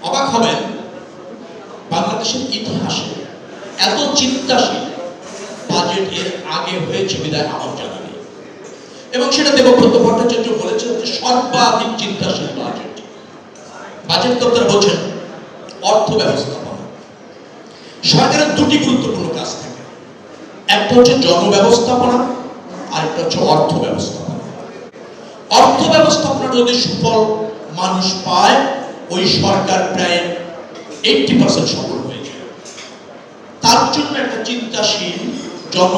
অবাক হবেন, বাংলাদেশের ইতিহাসে এত চিন্তাশীল বাজেট এর আগে হয়েছে বিদায় আমার জানা নেই। এবং সেটা দেবব্রত ভট্টাচার্য বলেছেন যে সর্বাধিক চিন্তাশীল বাজেট তো আপনারা বোঝেন, অর্থ ব্যবস্থাপনা। সরকারের দুটি গুরুত্বপূর্ণ কাজ থাকে, একটা হচ্ছে জনব্যবস্থাপনা আর একটা হচ্ছে অর্থ ব্যবস্থাপনা। অর্থ ব্যবস্থাপনা যদি সুফল মানুষ পায়, ওই সরকার প্রায় 80% সফল হয়ে যায়। তার জন্য একটা চিন্তাশীল জন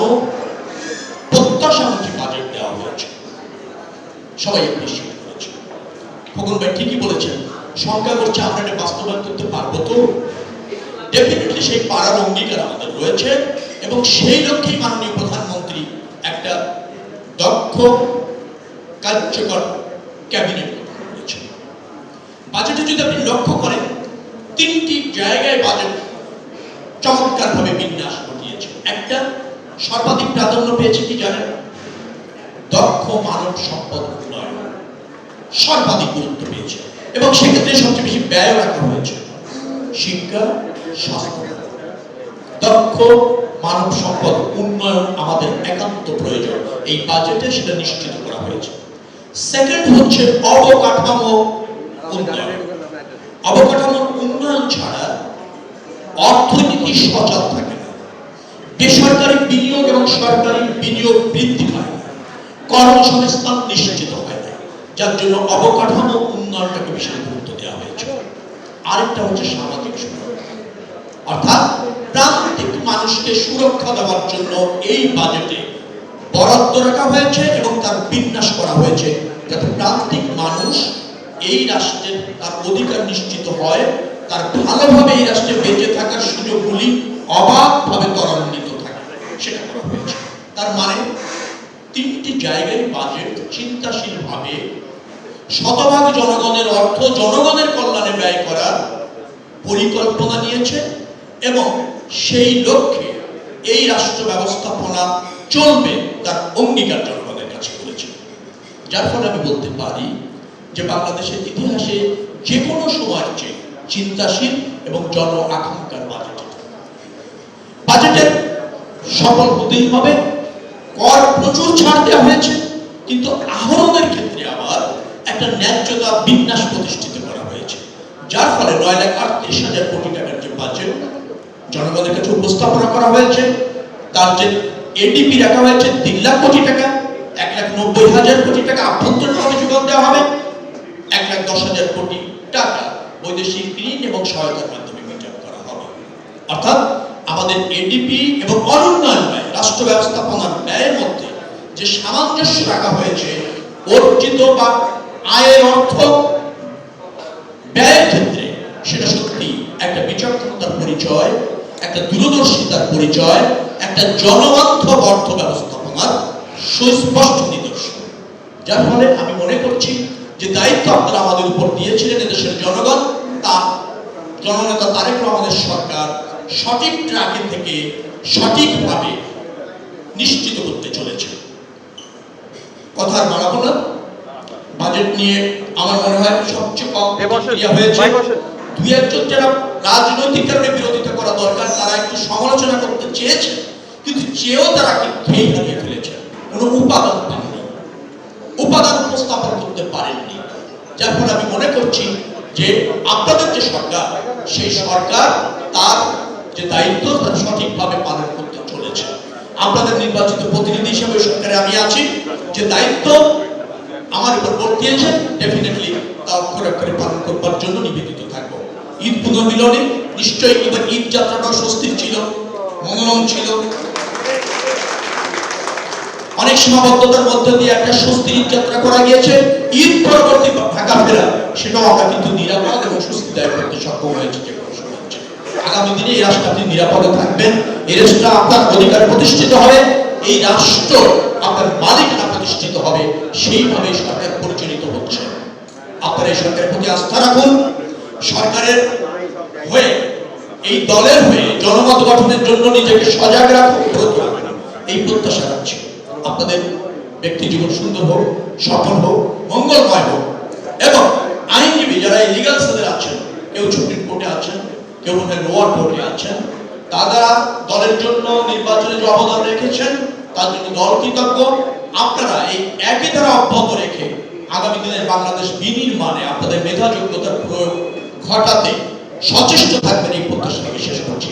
প্রত্যাশামুখী বাজেট দেওয়া হয়েছে, সবাই অ্যাপ্রিশিয়েট করেছে। খোকন ভাই ঠিকই বলেছেন, সংখ্যা করছে আমরা এটা বাস্তবায়ন করতে পারবো তো? ডেফিনেটলি সেই পাড়ার অঙ্গীকার আমাদের রয়েছে এবং সেই লক্ষ্যেই মাননীয় প্রধানমন্ত্রী একটা দক্ষ কার্যকর ক্যাবিনেট গঠন করেছেন। বাজেটে যদি আপনি লক্ষ্য করেন, তিনটি জায়গায় বাজেট চমৎকারভাবে বিন্যাস ঘটিয়েছে। একটা সর্বাধিক প্রাধান্য পেয়েছে কি জানেন? দক্ষ মানব সম্পদ উন্নয়ন সর্বাধিক গুরুত্ব পেয়েছে এবং সেক্ষেত্রে সবচেয়ে বেশি ব্যয় রাখা হয়েছে। শিক্ষা, স্বাস্থ্য, দক্ষ মানব সম্পদ উন্নয়ন আমাদের একান্ত প্রয়োজন, এই বাজেটে সেটা নিশ্চিত করা হয়েছে। সেকেন্ড হচ্ছে অবকাঠামো উন্নয়ন। অবকাঠামোর উন্নয়ন ছাড়া অর্থনীতি সচল থাকে না, বেসরকারি বিনিয়োগ এবং সরকারি বিনিয়োগ বৃদ্ধি পায় না, কর্মসংস্থান নিশ্চিত হয় না, যার জন্য অবকাঠামো উন্নয়নটাকে বিশেষ গুরুত্ব দেওয়া হয়েছে। আরেকটা হচ্ছে সামাজিক সুরক্ষা, অর্থাৎ প্রান্তিক মানুষকে সুরক্ষা দেওয়ার জন্য এই বাজেটে বরাদ্দ রাখা হয়েছে এবং তার বিন্যাস করা হয়েছে যাতে প্রান্তিক মানুষ এই রাষ্ট্রের তার অধিকার নিশ্চিত হয়, তার ভালোভাবে এই রাষ্ট্রে বেঁচে থাকার সুযোগগুলি অবাধভাবে ত্বরান্বিত থাকে, সেটা করা হয়েছে। তার মানে তিনটি জায়গায় বাজেট চিন্তাশীলভাবে শতভাগ জনগণের অর্থ জনগণের কল্যাণে ব্যয় করার পরিকল্পনা নিয়েছে এবং সেই লক্ষ্যে এই রাষ্ট্র ব্যবস্থাপনা চলবে তার অঙ্গীকার জনগণের কাছে করেছে। যার ফলে আমি বলতে পারি যে বাংলাদেশের ইতিহাসে যে কোনো সময়ের চেয়ে চিন্তাশীল এবং জন আকাঙ্ক্ষার বাজেটের সফল হতেই হবে। কর প্রচুর ছাড় দেওয়া হয়েছে, কিন্তু আহরণের ক্ষেত্রে আবার একটা ন্যায্যতা বিন্যাস প্রতিষ্ঠিত করা হয়েছে, যার ফলে 9,38,000 কোটি টাকার যে বাজেট জনগণের কাছে উপস্থাপনা করা হয়েছে, তার যে এডিপি রাখা হয়েছে 3 লাখ কোটি টাকা, 1,90,000 কোটি টাকা আভ্যন্তরীণভাবে যোগান দেওয়া হবে, 1,10,000 কোটি টাকা বৈদেশিক ঋণ এবং সহায়তার মাধ্যমে মিটার করা হবে। অর্থাৎ আমাদের এডিপি এবং অনুন্নয়ন ব্যয়, রাষ্ট্র ব্যবস্থাপনার ব্যয়ের মধ্যে যে সামঞ্জস্য রাখা হয়েছে, অর্জিত বা আয়ের অর্থ ব্যয়ের ক্ষেত্রে সেটা সত্যি একটা বিচক্ষণতার পরিচয়, একটা দূরদর্শিতার পরিচয়, একটা জনবান্ধব অর্থ ব্যবস্থাপনার সুস্পষ্ট নিদর্শন। যার ফলে আমি মনে করছি যে দায়িত্ব আপনারা আমাদের উপর দিয়েছিলেন দেশের জনগণ, তা জননেতা তারেক রহমানের সরকার সঠিক ট্র্যাকে থেকে সঠিকভাবে নিশ্চিত করতে চলেছে। কথার বাড়াবো না, বাজেট নিয়ে আমার মনে হয় সবচেয়ে কম হয়েছে। দুই একজন যারা রাজনৈতিক কারণে বিরোধিতা করা দরকার তারা একটু সমালোচনা করতে চেয়েছে, কিন্তু চেয়েও তারা খেয়ে হারিয়ে ফেলেছে, কোনো উপাদান পাননি, উপাদান উপস্থাপন করতে পারেননি। যার ফলে আমি মনে করছি যে আপনাদের যে সরকার, সেই সরকার তার যে দায়িত্ব তার সঠিকভাবে পালন করতে চলেছে। আপনাদের নির্বাচিত প্রতিনিধি হিসেবে সরকারে আমি আছি, যে দায়িত্ব আমার উপর বর্তিয়েছে ডেফিনেটলি তা অক্ষরে অক্ষরে পালন করবার জন্য নিবেদিত থাকবো। ঈদ পুনর্মিলনে নিশ্চয়ই এবার ঈদ যাত্রাটাও স্বস্তির ছিল, মনোরম ছিল, অনেক সীমাবদ্ধতার মধ্যে দিয়ে একটা স্বস্তির যাত্রা করা গিয়েছে। ঈদ পরবর্তী ঢাকা ফেরা সেটাও আমরা কিন্তু নিরাপদ এবং স্বস্তিদায়ক করতে সক্ষম হয়েছে। আগামী দিনে এই রাষ্ট্র আপনি নিরাপদে থাকবেন, এই রাষ্ট্র আপনার অধিকার প্রতিষ্ঠিত হবে, এই রাষ্ট্র আপনার মালিকানা প্রতিষ্ঠিত হবে, সেইভাবে সরকার পরিচালিত হচ্ছে। আপনারা এই সরকারের প্রতি আস্থা রাখুন, সরকারের হয়ে এই দলের হয়ে জনমত গঠনের জন্য নিজেকে সজাগ রাখুন, এই প্রত্যাশা রাখছি। আপনাদের ব্যক্তি জীবন সুন্দর হোক, সফল হোক, মঙ্গলময় হোক এবং আইনজীবী যারা এই লিগ্যাল সেলে আছেন কেউ সুপ্রিম কোর্টে আছেন, কেউ লোয়ার কোর্টে আছেন। তারা দলের জন্য নির্বাচনে যে অবদান রেখেছেন তার জন্য দল কৃতজ্ঞ। আপনারা এই একই ধারা অব্যাহত রেখে আগামী দিনের বাংলাদেশ বিনির্মাণে আপনাদের মেধা যোগ্যতার প্রয়োগ ঘটাতে সচেষ্ট থাকবেন, এই প্রত্যাশা শেষ করছি।